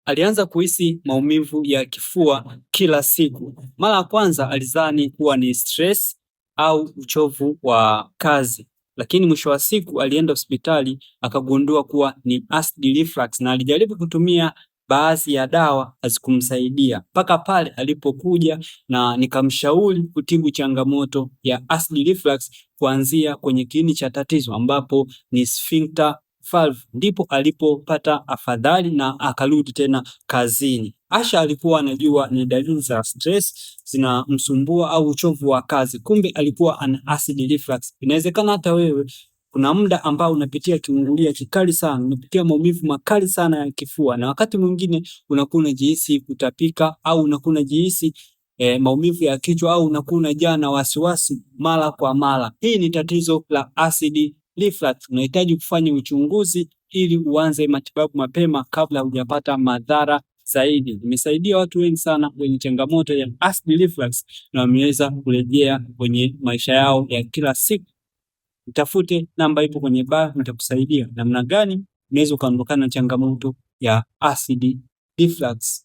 Alianza kuhisi maumivu ya kifua kila siku. Mara ya kwanza alidhani kuwa ni stress au uchovu wa kazi, lakini mwisho wa siku alienda hospitali akagundua kuwa ni acid reflux, na alijaribu kutumia baadhi ya dawa hazikumsaidia mpaka pale alipokuja na nikamshauri kutibu changamoto ya acid reflux kuanzia kwenye kiini cha tatizo ambapo ni sphincter valve, ndipo alipopata afadhali na akarudi tena kazini. Asha alikuwa anajua ni dalili za stress zinamsumbua au uchovu wa kazi, kumbe alikuwa ana acid reflux. Inawezekana hata wewe kuna muda ambao unapitia kiungulia kikali sana, unapitia maumivu makali sana ya kifua, na wakati mwingine unakuwa unajihisi kutapika au unakuwa unajihisi maumivu ya kichwa au unakuwa unajaa na wasiwasi mara kwa mara. Hii ni tatizo la acid reflux. Unahitaji kufanya uchunguzi ili uanze matibabu mapema kabla hujapata madhara zaidi. Nimesaidia watu wengi sana wenye changamoto ya acid reflux na wameweza kurejea kwenye maisha yao ya kila siku. Utafute namba ipo kwenye bio, nitakusaidia namna gani unaweza kuondokana na changamoto ya acid reflux.